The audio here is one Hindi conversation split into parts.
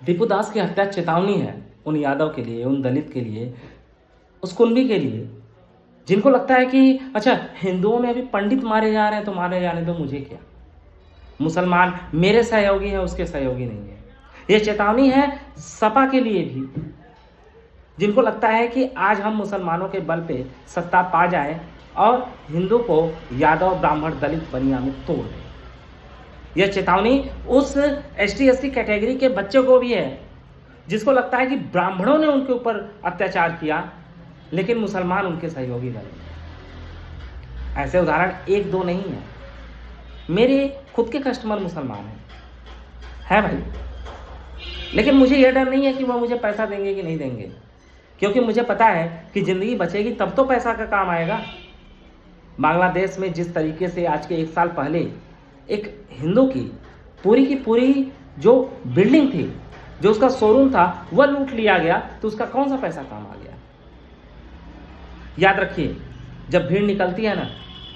दीपू दास की हत्या चेतावनी है उन यादव के लिए, उन दलित के लिए, उस कुंभी के लिए जिनको लगता है कि अच्छा हिंदुओं में अभी पंडित मारे जा रहे हैं तो मारे जाने दो, मुझे क्या, मुसलमान मेरे सहयोगी है उसके सहयोगी नहीं है। ये चेतावनी है सपा के लिए भी, जिनको लगता है कि आज हम मुसलमानों के बल पे सत्ता पा जाए और हिंदू को यादव ब्राह्मण दलित बनिया में तोड़ दें। यह चेतावनी उस एसटी एससी कैटेगरी के बच्चों को भी है जिसको लगता है कि ब्राह्मणों ने उनके ऊपर अत्याचार किया लेकिन मुसलमान उनके सहयोगी बने। ऐसे उदाहरण एक दो नहीं है, मेरे खुद के कस्टमर मुसलमान है भाई, लेकिन मुझे यह डर नहीं है कि वह मुझे पैसा देंगे कि नहीं देंगे, क्योंकि मुझे पता है कि जिंदगी बचेगी तब तो पैसा का काम आएगा। बांग्लादेश में जिस तरीके से आज के 1 साल पहले एक हिंदू की पूरी जो बिल्डिंग थी, जो उसका शोरूम था, वह लूट लिया गया, तो उसका कौन सा पैसा काम आ गया। याद रखिए, जब भीड़ निकलती है ना,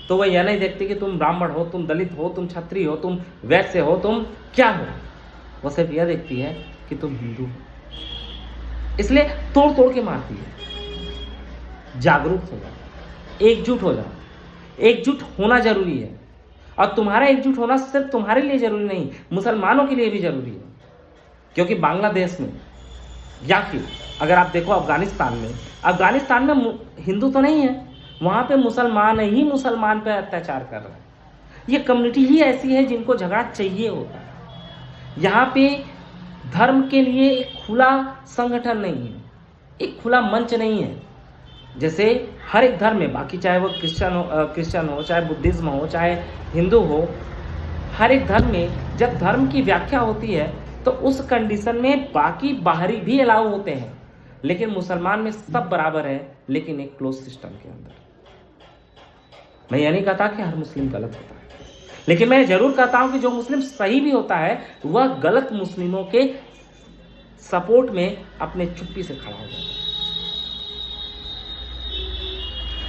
तो वह यह नहीं देखती कि तुम ब्राह्मण हो, तुम दलित हो, तुम क्षत्रिय हो, तुम वैश्य हो, तुम क्या हो, वह सिर्फ यह देखती है कि तुम हिंदू हो। इसलिए तोड़ तोड़ के मारती है। जागरूक हो जाओ, एकजुट हो जाओ, एकजुट होना जरूरी है। और तुम्हारा एकजुट होना सिर्फ तुम्हारे लिए जरूरी नहीं, मुसलमानों के लिए भी जरूरी है। क्योंकि बांग्लादेश में या फिर अगर आप देखो अफगानिस्तान में हिंदू तो नहीं है, वहां पे मुसलमान ही मुसलमान पे अत्याचार कर रहे हैं। ये कम्युनिटी ही ऐसी है जिनको झगड़ा चाहिए होता है। यहाँ पे धर्म के लिए एक खुला संगठन नहीं है, एक खुला मंच नहीं है। जैसे हर एक धर्म में, बाकी चाहे वो क्रिश्चियन हो, चाहे बुद्धिज्म हो, चाहे हिंदू हो, हर एक धर्म में जब धर्म की व्याख्या होती है तो उस कंडीशन में बाकी बाहरी भी अलाउ होते हैं, लेकिन मुसलमान में सब बराबर है, लेकिन एक क्लोज सिस्टम के अंदर। मैं ये नहीं कहता कि हर मुस्लिम गलत होता है, लेकिन मैं जरूर कहता हूं कि जो मुस्लिम सही भी होता है वह गलत मुस्लिमों के सपोर्ट में अपने चुप्पी से खड़ा हो जाता है।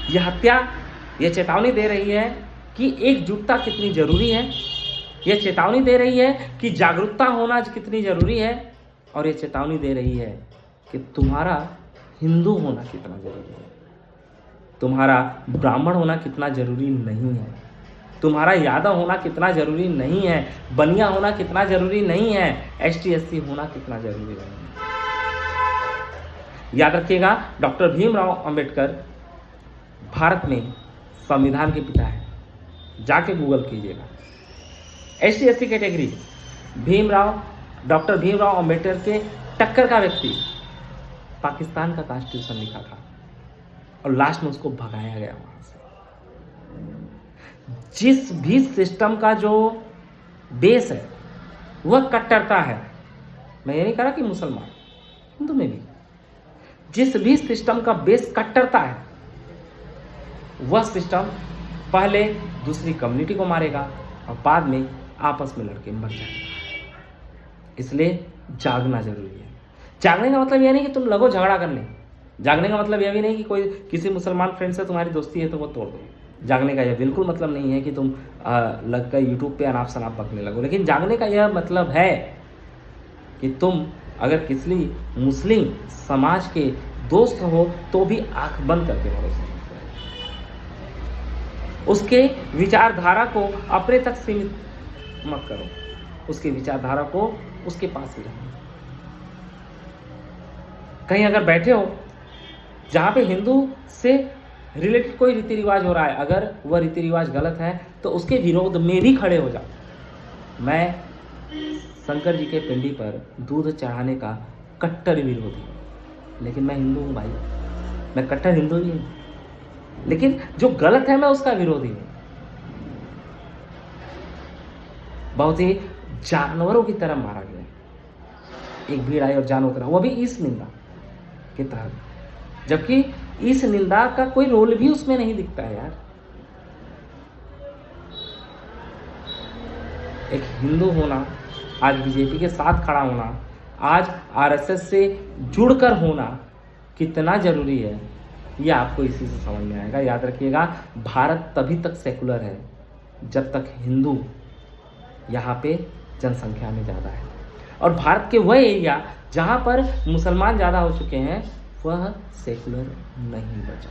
यह हत्या यह चेतावनी दे रही है कि एकजुटता कितनी जरूरी है, यह चेतावनी दे रही है कि जागरूकता होना कितनी जरूरी है, और यह चेतावनी दे रही है कि तुम्हारा हिंदू होना कितना जरूरी है, तुम्हारा ब्राह्मण होना कितना जरूरी नहीं है, तुम्हारा यादव होना कितना जरूरी नहीं है, बनिया होना कितना जरूरी नहीं है, एसटी एससी होना कितना जरूरी नहीं है। याद रखिएगा, डॉक्टर भीमराव अंबेडकर भारत में संविधान के पिता है। जाके गूगल कीजिएगा, ST SC category, doctor Bhimrao Ambedkar के टक्कर का व्यक्ति पाकिस्तान का कॉन्स्टिट्यूशन लिखा था और लास्ट में उसको भगाया गया वहां से। जिस भी सिस्टम का जो बेस है वह कट्टरता है, मैं ये नहीं कह रहा कि मुसलमान, हिंदू में भी जिस भी सिस्टम का बेस कट्टरता है, वह सिस्टम पहले दूसरी कम्युनिटी को मारेगा और बाद में आपस में लड़के मर जाएंगे। इसलिए जागना जरूरी है। जागने का मतलब यह नहीं कि तुम लगो झगड़ा करने, जागने का मतलब यह भी नहीं कि कोई किसी मुसलमान फ्रेंड से तुम्हारी दोस्ती है तो वो तोड़ दो। जागने का यह बिल्कुल मतलब नहीं है कि तुम लगकर यूट्यूब पे अनाप शनाप बकने लगो, लेकिन जागने का यह मतलब है कि तुम अगर किसी मुस्लिम समाज के दोस्त हो तो भी आंख बंद करके भरोसा, उसके विचारधारा को अपने तक सीमित मत करो, उसकी विचारधारा को उसके पास ही रखो। कहीं अगर बैठे हो जहां पे हिंदू से रिलेटेड कोई रीति रिवाज हो रहा है, अगर वह रीति रिवाज गलत है तो उसके विरोध में भी खड़े हो जाओ। मैं शंकर जी के पिंडी पर दूध चढ़ाने का कट्टर विरोधी हूं, लेकिन मैं हिंदू हूं भाई, मैं कट्टर हिंदू ही हूं, लेकिन जो गलत है मैं उसका विरोधी हूं। बहुत ही जानवरों की तरह मारा गया, एक भीड़ आई और जानवर तरह, वो भी इस निंदा के तहत, जबकि इस निंदा का कोई रोल भी उसमें नहीं दिखता है यार। एक हिंदू होना, आज बीजेपी के साथ खड़ा होना, आज आरएसएस से जुड़कर होना कितना जरूरी है, यह आपको इसी से समझ में आएगा। याद रखिएगा, भारत तभी तक सेकुलर है जब तक हिंदू यहाँ पे जनसंख्या में ज़्यादा है। और भारत के वह एरिया जहाँ पर मुसलमान ज़्यादा हो चुके हैं वह सेकुलर नहीं बचा।